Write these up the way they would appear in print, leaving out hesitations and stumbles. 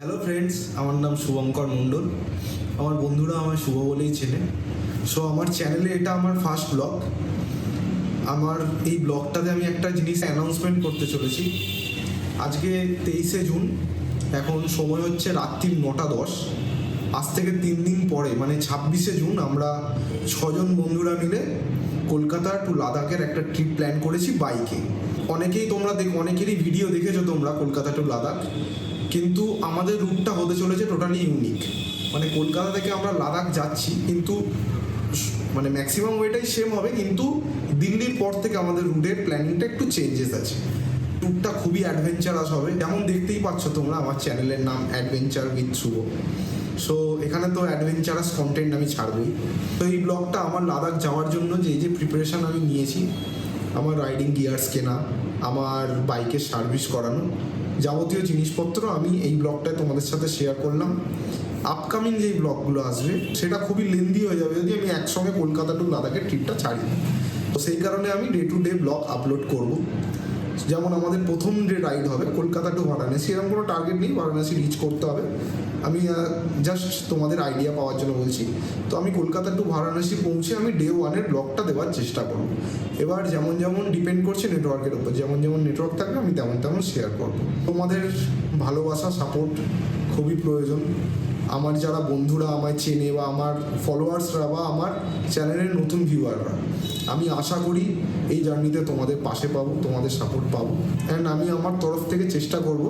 Hello friends, আমার নাম শুভঙ্কর মণ্ডল। আমার বন্ধুরা আমায় শুভ বলেই চেনে। সো আমার চ্যানেলে এটা আমার ফার্স্ট ব্লগ। আমার এই ব্লগটাতে আমি একটা জিনিস অ্যানাউন্সমেন্ট করতে চলেছি। আজকে 23শে জুন, এখন সময় হচ্ছে রাত্রি 9:10। আজ থেকে 3 দিন পরে মানে 26শে জুন আমরা 6জন বন্ধুরা মিলে কলকাতা টু লাদাখের একটা ট্রিপ প্ল্যান করেছি বাইকে। অনেকেরই ভিডিও দেখেছো তোমরা কলকাতা টু লাদাখ, কিন্তু আমাদের রুটটা হতে চলেছে টোটালি ইউনিক। মানে কলকাতা থেকে আমরা লাদাখ যাচ্ছি, কিন্তু মানে ম্যাক্সিমাম ওয়েটাই সেম হবে, কিন্তু দিল্লির পর থেকে আমাদের রুটের প্ল্যানিংটা একটু চেঞ্জেস আছে। ট্যুরটা খুবই অ্যাডভেঞ্চারাস হবে, যেমন দেখতেই পাচ্ছ তোমরা, আমার চ্যানেলের নাম অ্যাডভেঞ্চার উইথ শুভ। সো এখানে তো অ্যাডভেঞ্চারাস কন্টেন্ট আমি ছাড়বই। তো এই ব্লগটা আমার লাদাখ যাওয়ার জন্য যে প্রিপারেশান আমি নিয়েছি, আমার রাইডিং গিয়ার্স কেনা, আমার বাইকের সার্ভিস করানো, যাবতীয় জিনিসপত্র আমি এই ব্লগটায় তোমাদের সাথে শেয়ার করলাম। আপকামিং যেই ব্লগগুলো আসবে সেটা খুবই লেন্দি হয়ে যাবে যদি আমি একসঙ্গে কলকাতা টু লাদাখের ট্রিপটা ছাড়ি। তো সেই কারণে আমি day to day blog upload করব। যেমন আমাদের প্রথম যে রাইড হবে কলকাতা টু বারাণসী, এরকম কোনো টার্গেট নেই, বারাণসী রিচ করতে হবে। আমি জাস্ট তোমাদের আইডিয়া পাওয়ার জন্য বলছি। তো আমি কলকাতা টু বারাণসী পৌঁছে আমি ডে 1-এর ব্লগটা দেওয়ার চেষ্টা করব। এবার যেমন যেমন ডিপেন্ড করছে নেটওয়ার্কের উপর, যেমন যেমন নেটওয়ার্ক থাকবে আমি তেমন তেমন শেয়ার করব। তোমাদের ভালোবাসা, সাপোর্ট খুবই প্রয়োজন। আমার যারা বন্ধুরা আমায় চেনে, বা আমার ফলোয়ার্সরা, বা আমার চ্যানেলের নতুন ভিউয়াররা, আমি আশা করি এই জার্নিতে তোমাদের পাশে পাবো, তোমাদের সাপোর্ট পাবো। অ্যান্ড আমি আমার তরফ থেকে চেষ্টা করব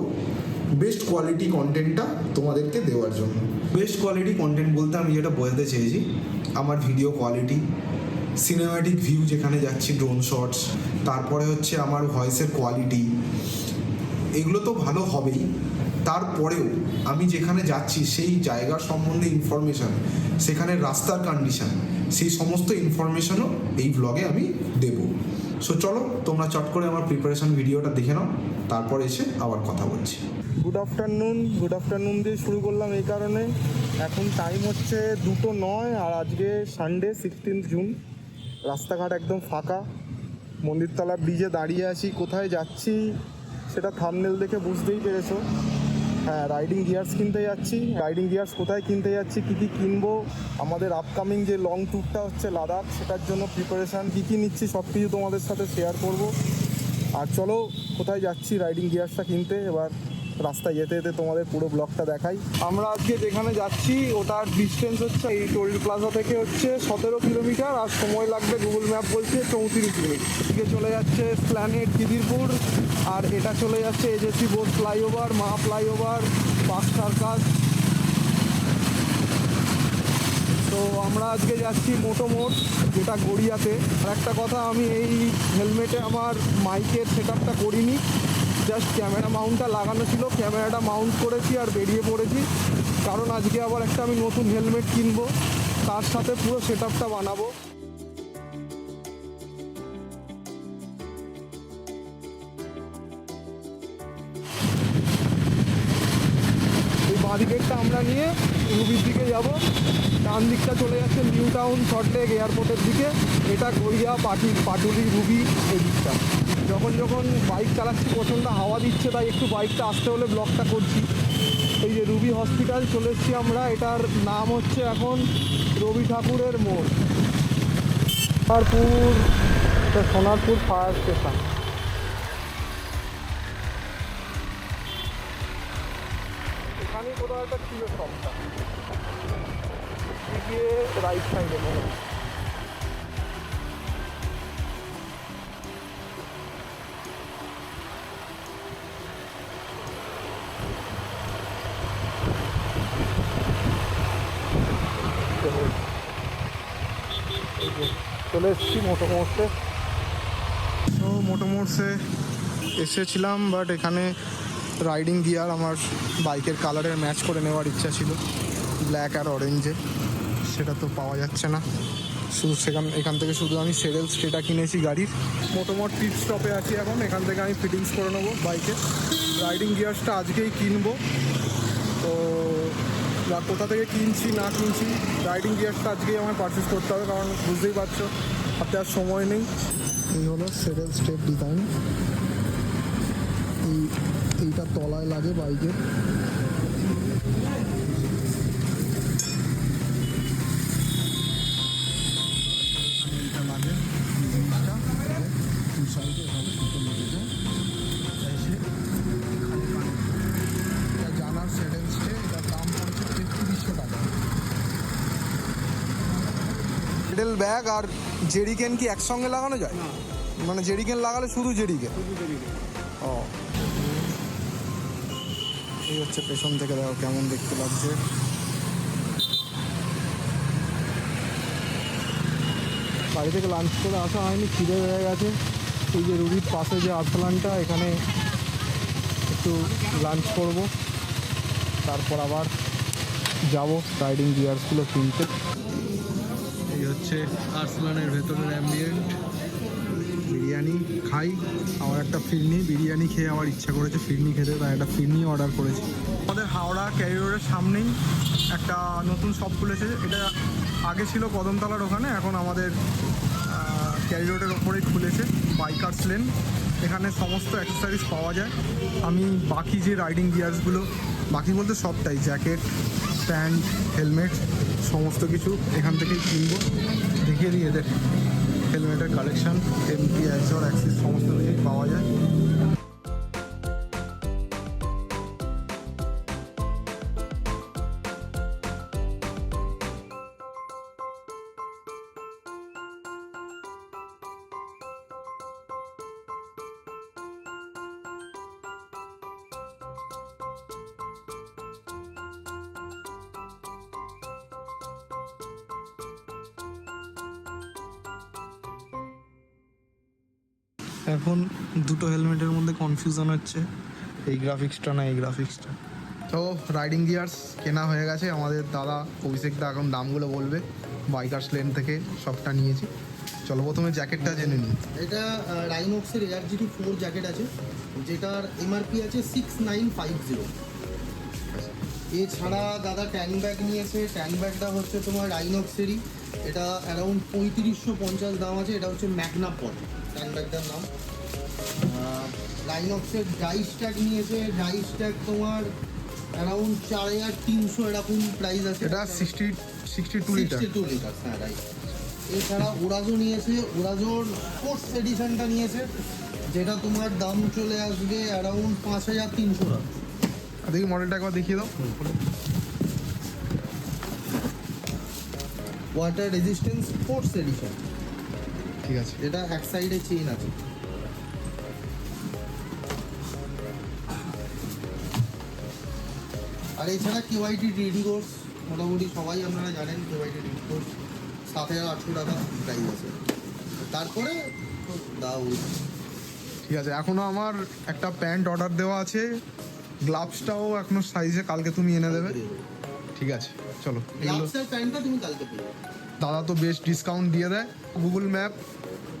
বেস্ট কোয়ালিটি কন্টেন্টটা তোমাদেরকে দেওয়ার জন্য। বেস্ট কোয়ালিটি কন্টেন্ট বলতে আমি যেটা বলতে চেয়েছি, আমার ভিডিও কোয়ালিটি, সিনেম্যাটিক ভিউ যেখানে যাচ্ছি, ড্রোন শটস, তারপরে হচ্ছে আমার ভয়েসের কোয়ালিটি, এগুলো তো ভালো হবেই। তারপরেও আমি যেখানে যাচ্ছি সেই জায়গার সম্বন্ধে ইনফরমেশান, সেখানে রাস্তার কন্ডিশান, সেই সমস্ত ইনফরমেশনও এই ব্লগে আমি দেবো। সো চলো তোমরা চট করে আমার প্রিপারেশন ভিডিওটা দেখে নাও, তারপর এসে আবার কথা বলছি। গুড আফটারনুন দিয়ে শুরু করলাম এই কারণে, এখন টাইম হচ্ছে 2:09 আর আজকে সানডে 16 জুন। রাস্তাঘাট একদম ফাঁকা, মন্দিরতলা ব্রিজে দাঁড়িয়ে আছি। কোথায় যাচ্ছি সেটা থাম্বনেল দেখে বুঝতেই পেরেছো। হ্যাঁ, রাইডিং গিয়ার্স কিনতে যাচ্ছি। রাইডিং গিয়ার্স কোথায় কিনতে যাচ্ছি, কী কী কিনবো, আমাদের আপকামিং যে লং ট্যুরটা হচ্ছে লাদাখ, সেটার জন্য প্রিপারেশান কী কী নিচ্ছি সব কিছু তোমাদের সাথে শেয়ার করব। আর চলো কোথায় যাচ্ছি রাইডিং গিয়ার্সটা কিনতে, এবার রাস্তায় যেতে যেতে তোমাদের পুরো ব্লগটা দেখাই। আমরা আজকে যেখানে যাচ্ছি ওটার ডিস্টেন্স হচ্ছে এই টোল প্লাজা থেকে হচ্ছে 17 কিলোমিটার, আর সময় লাগবে গুগল ম্যাপ বলছে 34 মিনিট। এদিকে চলে যাচ্ছে প্ল্যানেট খিদিরপুর, আর এটা চলে যাচ্ছে এজেসি বোস ফ্লাইওভার, মা ফ্লাইওভার, পার্ক সার্কাস। তো আমরা আজকে যাচ্ছি মোটোমোট, যেটা গড়িয়াতে। আর একটা কথা, আমি এই হেলমেটে আমার মাইকের সেট আপটা করিনি, জাস্ট ক্যামেরা মাউন্টটা লাগানো ছিল, ক্যামেরাটা মাউন্ট করেছি আর বেরিয়ে পড়েছি। কারণ আজকে আবার একটা আমি নতুন হেলমেট কিনবো, তার সাথে পুরো সেট আপটা বানাবো। এই বাঁ দিকেরটা আমরা নিয়ে রুবির দিকে যাব, ডান দিকটা চলে যাচ্ছে নিউ টাউন সল্টলেক এয়ারপোর্টের দিকে। এটা গড়িয়া পাটুলি রুবি এই দিকটা। যখন বাইক চালাচ্ছি প্রচণ্ড হাওয়া দিচ্ছে, তাই একটু বাইকটা আসতে হলে ব্লকটা করছি। এই যে রুবি হসপিটাল চলে এসেছি আমরা, এটার নাম হচ্ছে এখন রবি ঠাকুরের মোড়। Sonarpur fire station. এখানেই কোথাও একটা ছিল সবটা, গিয়ে রাইট সাইডে মনে হয়। চলে এসেছি মোটোমোটসে। তো মোটোমোটসে এসেছিলাম, বাট এখানে রাইডিং গিয়ার আমার বাইকের কালারের ম্যাচ করে নেওয়ার ইচ্ছা ছিল, ব্ল্যাক আর অরেঞ্জে, সেটা তো পাওয়া যাচ্ছে না। শুধু এখান থেকে শুধু আমি সেডেল স্ট্রেটা কিনেছি গাড়ির। মোটোমোট পিট স্টপে আছি এখন, এখান থেকে আমি ফিটিংস করে নেবো বাইকে। রাইডিং গিয়ার্সটা আজকেই কিনবো। তো কোথা থেকে কিনছি না কিনছি, রাইডিং গিয়ারটা আজকেই আমার পারচেস করতে হবে, কারণ বুঝতেই পারছো হাতে আর সময় নেই। এই হলো সেডেল স্টেপ ডিজাইন, এইটা তলায় লাগে বাইকের। পেডেল ব্যাগ আর জেরিকেন কি একসঙ্গে লাগানো যায়? না, মানে জেরিকেন লাগালে শুধু জেরিকেন? শুধু বেরিয়ে ও, এই হচ্ছে পেছন থেকে, দেখো কেমন দেখতে লাগছে। বাড়ি থেকে লাঞ্চ করে আসা হয়নি, খিদে হয়ে গেছে। এই যে রুবির পাশে যে আরসালানটা, এখানে একটু লাঞ্চ করব, তারপর আবার যাব রাইডিং গিয়ার্সগুলো কিনতে। এই হচ্ছে আরসালানের ভেতরের অ্যাম্বিয়েন্ট। বিরিয়ানি খাই, আমার একটা ফিরনি, বিরিয়ানি খেয়ে আমার ইচ্ছা করেছে ফিরনি খেতে, তাই একটা ফিরনি অর্ডার করেছি। আমাদের হাওড়া ক্যারি রোডের সামনেই একটা নতুন শপ খুলেছে। এটা আগে ছিল কদমতলার ওখানে, এখন আমাদের ক্যারি রোডের ওপরেই খুলেছে, বাইকার্স লেন। এখানে সমস্ত অ্যাক্সেসরিজ পাওয়া যায়। আমি বাকি যে রাইডিং গিয়ার্সগুলো, বাকি বলতে সবটাই, জ্যাকেট, প্যান্ট, হেলমেট, সমস্ত কিছু এখান থেকেই কিনবো। দেখিয়ে দিই এদের হেলমেটের কালেকশন, এমপি, অ্যাক্সর, অ্যাক্সিস সমস্ত কিছুই পাওয়া যায়। এখন দুটো হেলমেটের মধ্যে কনফিউশন হচ্ছে, এই গ্রাফিক্সটা না এই গ্রাফিক্সটা। তো রাইডিং গিয়ার্স কেনা হয়ে গেছে আমাদের দাদা অভিষেকদা এখন দামগুলো বলবে। বাইকার্স লেন থেকে সবটা নিয়েছি। চলো প্রথমে জ্যাকেটটা জেনে নিই। এটা রাইনক্সের ARGT 4 জ্যাকেট আছে, যেটার MRP আছে 6950। এছাড়া দাদা ট্যাঙ্ক ব্যাগ নিয়েছে। ট্যাঙ্ক ব্যাগটা হচ্ছে তোমার রাইনক্সেরই, এটা অ্যারাউন্ড 3550 দাম আছে। এটা হচ্ছে ম্যাগনা পট ট্যাঙ্ক ব্যাগটার নাম। রাইনক্সের ডাই স্ট্যাক নিয়েছে। ডাই স্ট্যাক তোমার অ্যারাউন্ড 4300 এরকম প্রাইস আছে। এটা 62 লিটার। 62 লিটার, হ্যাঁ রাইট। এছাড়া ওরাজো নিয়েছে, ওরাজোর স্পোর্টস এডিশনটা নিয়েছে, যেটা তোমার দাম চলে আসবে অ্যারাউন্ড 5300 টাকা। দেখি মডেলটা একবার দেখিয়ে দাও। ওয়াটার রেজিস্ট্যান্স স্পোর্টস এডিশন, ঠিক আছে। এটা এক সাইডে চেইন আছে। আর এছাড়া KYT ডিডি কোর্স, মোটামুটি সবাই আপনারা জানেন KYT ডিডি কোর্স 7800 টাকা প্রাইস আছে। তারপরে তো দাও, ঠিক আছে। এখনও আমার একটা প্যান্ট অর্ডার দেওয়া আছে, গ্লাভসটাও এখনো সাইজে কালকে তুমি এনে দেবে। ঠিক আছে, চলো। এগুলো গ্লাভসের প্যান্টটা তুমি কালকে পেয়ে যাবে। দাদা তো বেশ ডিসকাউন্ট দিয়ে দেয়। গুগল ম্যাপ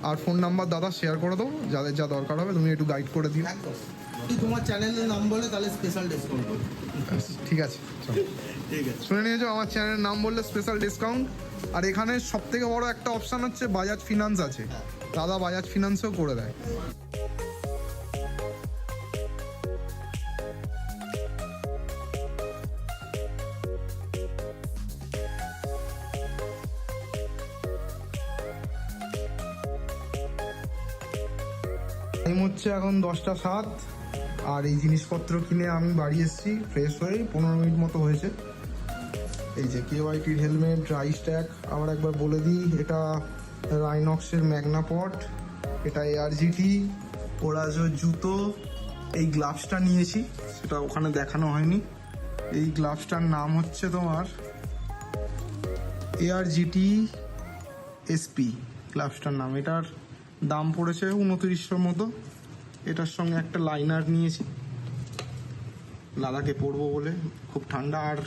আর ফোন নাম্বার দাদা শেয়ার করে দেবো, যাদের যা দরকার হবে তুমি একটু গাইড করে দিও। একদম, যদি তোমার চ্যানেলের নাম বলে তাহলে স্পেশাল ডিসকাউন্ট হবে। ব্যাস, ঠিক আছে, চলো। ঠিক আছে। শুনে নিয়েছো, আমার চ্যানেলের নাম বললে স্পেশাল ডিসকাউন্ট। আর এখানে সব থেকে বড় একটা অপশান হচ্ছে বাজাজ ফিনান্স আছে, দাদা বাজাজ ফিনান্সও করে দেয়। টাইম হচ্ছে এখন 10টা 7, আর এই জিনিসপত্র কিনে আমি বাড়ি এসেছি ফ্রেশ হয়ে 15 মিনিট মতো হয়েছে। এই যে KYTর হেলমেট, ড্রাই স্ট্যাক, আবার একবার বলে দিই, এটা রাইনক্সের ম্যাগনা পট, এটা ARGT, ওরাজো জুতো, এই গ্লাভসটা নিয়েছি, সেটা ওখানে দেখানো হয়নি। এই গ্লাভসটার নাম হচ্ছে তোমার ARGT SP গ্লাভসটার নাম। এটার দাম পড়েছে 2900 মতো। এটার সঙ্গে একটা লাইনার নিয়েছি লাদাখে পরবো বলে, খুব ঠান্ডা। আর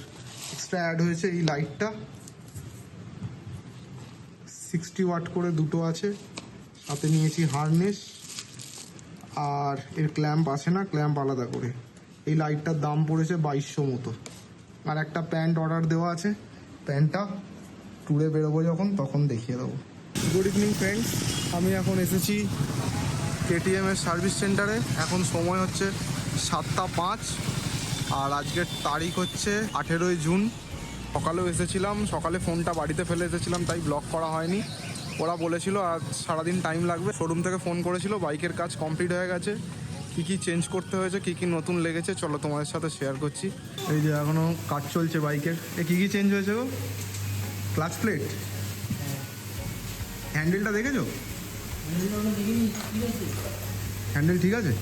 এক্সট্রা অ্যাড হয়েছে এই লাইটটা, 60 ওয়াট করে দুটো আছে। সাথে নিয়েছি হারনেস, আর এর ক্ল্যাম্প আছে না, ক্ল্যাম্প আলাদা করে। এই লাইটটার দাম পড়েছে 2200 মতো। আর একটা প্যান্ট অর্ডার দেওয়া আছে, প্যান্টটা ট্যুরে বেরোবো যখন তখন দেখিয়ে দেবো। গুড ইভিনিং ফ্রেন্ডস, আমি এখন এসেছি KTM এর সার্ভিস সেন্টারে। এখন সময় হচ্ছে 7টা 5, আর আজকের তারিখ হচ্ছে 18ই জুন। সকালেও এসেছিলাম, সকালে ফোনটা বাড়িতে ফেলে এসেছিলাম, তাই ব্লক করা হয়নি। ওরা বলেছিল আজ সারাদিন টাইম লাগবে। শোরুম থেকে ফোন করেছিল, বাইকের কাজ কমপ্লিট হয়ে গেছে, কী কী চেঞ্জ করতে হয়েছে, কী কী নতুন লেগেছে চলো তোমাদের সাথে শেয়ার করছি। এই যে এখনও কাজ চলছে বাইকের। এ কী কী চেঞ্জ হয়েছে গো? ক্লাচ প্লেট, হ্যান্ডেলটা দেখেছো? হ্যান্ডেল ঠিক আছে?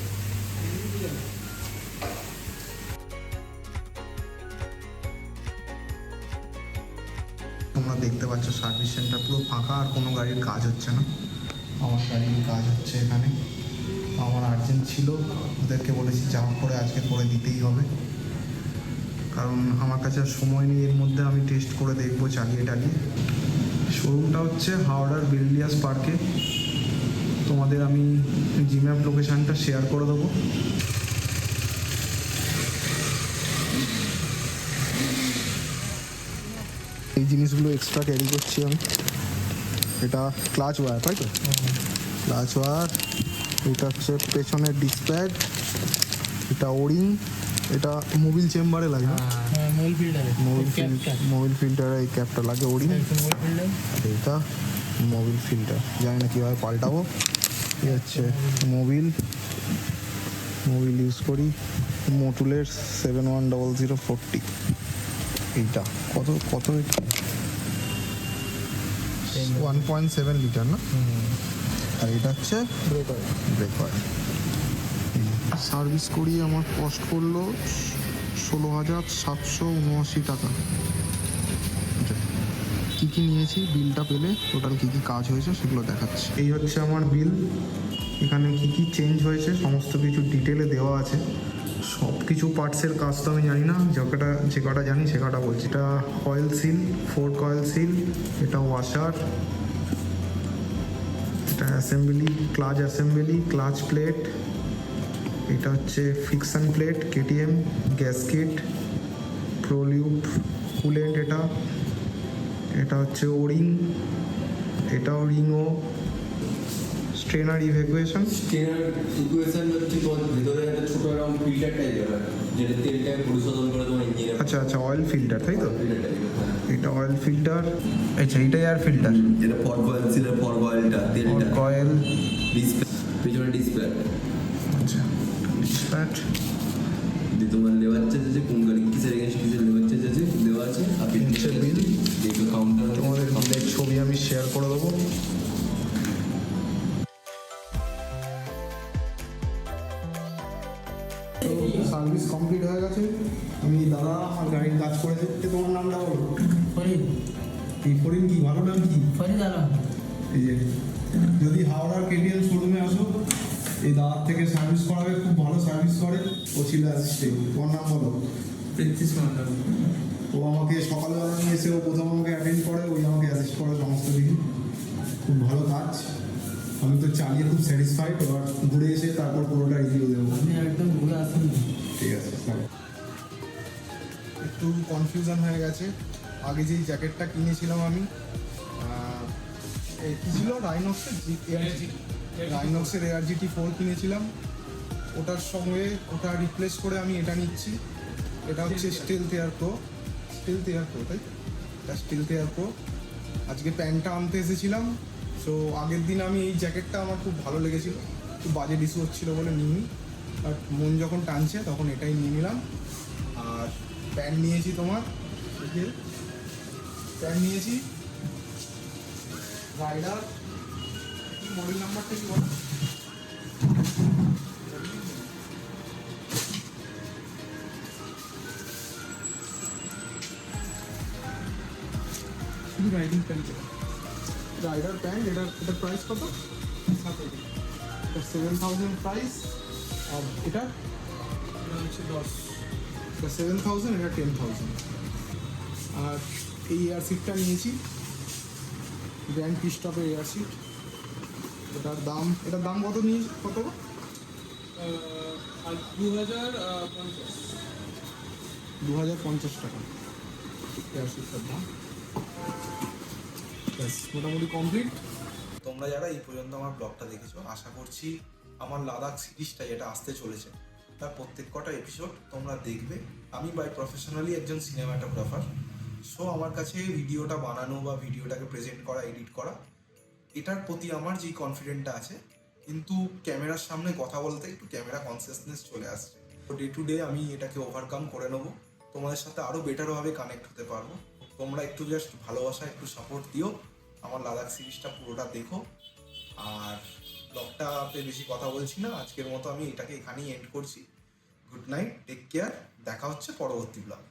তোমরা দেখতে পাচ্ছ সার্ভিস সেন্টার পুরো ফাঁকা, আর কোনো গাড়ির কাজ হচ্ছে না। আমার গাড়ির কাজ হচ্ছে এখানে। আমার আর্জেন্ট ছিল, ওদেরকে বলেছি যা করে আজকে করে দিতেই হবে, কারণ আমার কাছে আর সময় নেই। এর মধ্যে আমি টেস্ট করে দেখবো চালিয়ে টালিয়ে। শোরুমটা হচ্ছে হাওড়ার বেলিয়াস পার্কে। তোমাদের আমি জিম্যাপ লোকেশানটা শেয়ার করে দেবো। এই জিনিসগুলো এক্সট্রা ক্যারি করছি আমি। এটা ক্লাচ ওয়্যার, তাই তো? ক্লাচ ওয়্যার, এটা হচ্ছে পেছনের ডিসপ্যাড, এটা ওরিং, এটা মোবিল চেম্বারে লাগে না? মোবিল ফিল্টারে এই ক্যাপটা লাগে, ওরিং। এটা মোবিল ফিল্টার, জানি না কীভাবে পাল্টাবো। এ হচ্ছে মোবিল ইউজ করি মোটুলের 710040। এইটা কত 1.7 লিটার না? আর এটা হচ্ছে ব্রেক অয়েল। সার্ভিস করিয়ে আমার কস্ট করলো 16,779 টাকা। কী কী নিয়েছি বিলটা পেলে টোটাল কী কী কাজ হয়েছে সেগুলো দেখাচ্ছি। এই হচ্ছে আমার বিল। এখানে কী কী চেঞ্জ হয়েছে সমস্ত কিছু ডিটেলে দেওয়া আছে। সব কিছু পার্টসের কাজ তো আমি জানি না, যে কটা জানি সে কটা বলছি। এটা oil seal, fork oil seal, এটা ওয়াশার, এটা assembly, clutch assembly, clutch plate, এটা হচ্ছে friction plate, KTM, gasket, Prolube, coolant, এটা হচ্ছে ওরিং, এটাও রিংও, স্ট্রেনার ইভ্যাকুয়েশন। হচ্ছে তোমার ভিতরে একটা ছোট এরকম ফিল্টার টাইপের হয়, যেটা তেলটাকে পরিশোধন করে তোমার ইঞ্জিনে। আচ্ছা অয়েল ফিল্টার, তাই তো? এটা অয়েল ফিল্টার। আচ্ছা এটা এয়ার ফিল্টার, যেটা ফর্ক অয়েল ছিল, ফর্ক অয়েলটা তেলটা কয়েল, ডিসপ্লে, পিছনে ডিসপ্লে। আচ্ছা ডিসপ্যাচ, দিয়ে তোমার লেবার চার্জ আছে, কোন গাড়ি কিসের এগেন্স্ট কিসের লেবার চার্জ আছে দেওয়া আছে। আর হচ্ছে বিল। যেগুলো কাউন্টার তোমাদের বিলের ছবি আমি শেয়ার করে দেবো। সার্ভিস কমপ্লিট হয়ে গেছে। আমি দাদা আমার গাড়ির কাজ করে দিতে। তোমার নামটা বলো। ফরিদ এই ফরিন কি ভালো নাম কি? ফরিদ আলম। এই যে যদি হাওড়ার কেটিএম শোরুমে আসো, এই দাদার থেকে সার্ভিস করাবে, খুব ভালো সার্ভিস করে। ও ছিল অ্যাসিস্ট্যান্ট। তোমার নাম বলো। প্রিন্সিস মন্ডল। ও আমাকে সকালবেলা নিয়ে এসে ও প্রথম আমাকে অ্যাটেন্ড করে, ওই আমাকে অ্যাসিস্ট করে সমস্ত কিছু। খুব ভালো কাজ। আমি তো চালিয়ে খুব স্যাটিসফাইড। এবার ঘুরে এসে তারপর পুরোটা রিভিউ দেবো। আপনি একদম ঘুরে আসুন। ঠিক আছে স্যার। একটু কনফিউশন হয়ে গেছে। আগে যেই জ্যাকেটটা কিনেছিলাম আমি, কী ছিল, রাইনক্সের ARGT4 কিনেছিলাম। ওটার সঙ্গে ওটা রিপ্লেস করে আমি এটা নিচ্ছি। এটা হচ্ছে স্টিলথ এয়ার প্রো, তাই? এটা স্টিলথ এয়ার প্রো। আজকে প্যান্টটা আনতে এসেছিলাম। সো আগের দিন আমি এই জ্যাকেটটা আমার খুব ভালো লেগেছিল, একটু বাজেট ইস্যু হচ্ছিলো বলে নিইনি, বাট মন যখন টানছে তখন এটাই নিয়ে নিলাম। আর প্যান্ট নিয়েছি তোমার, প্যান্ট নিয়েছি রাইডার, মডেল নাম্বারটা কি বলো? শুধু রাইডিং প্যান্ট, রাইডার প্যান্ট। এটার প্রাইস কত? এটা 7,000 প্রাইস। আর এটা হচ্ছে 10। এটা 7,000, এটা 10,000। আর এই এয়ার সিটটা নিয়েছি, গ্র্যান্ড পিস্টপের এয়ার সিট। এটার দাম কত নিয়ে কত? 2,050 টাকা এয়ার সিটটার দাম। মোটামুটি কমপ্লিট। তোমরা যারা এই পর্যন্ত আমার ব্লগটা দেখেছো, আশা করছি আমার লাদাখ সিরিজটা যেটা আসতে চলেছে তার প্রত্যেক কটা এপিসোড তোমরা দেখবে। আমি বাই প্রফেশনালি একজন সিনেমাটোগ্রাফার। সো আমার কাছে ভিডিওটা বানানো বা ভিডিওটাকে প্রেজেন্ট করা, এডিট করা, এটার প্রতি আমার যেই কনফিডেন্টটা আছে, কিন্তু ক্যামেরার সামনে কথা বলতে একটু ক্যামেরা কনসিয়াসনেস চলে আসছে। তো ডে টু ডে আমি এটাকে ওভারকাম করে নেবো, তোমাদের সাথে আরও বেটারভাবে কানেক্ট হতে পারবো। তোমরা একটু জাস্ট ভালোবাসা, একটু সাপোর্ট দিও, আমার লাদাখ সিরিজটা পুরোটা দেখো। আর ব্লগটাতে বেশি কথা বলছি না, আজকের মতো আমি এটাকে এখানেই এন্ড করছি। গুড নাইট, টেক কেয়ার, দেখা হচ্ছে পরবর্তী ব্লগ।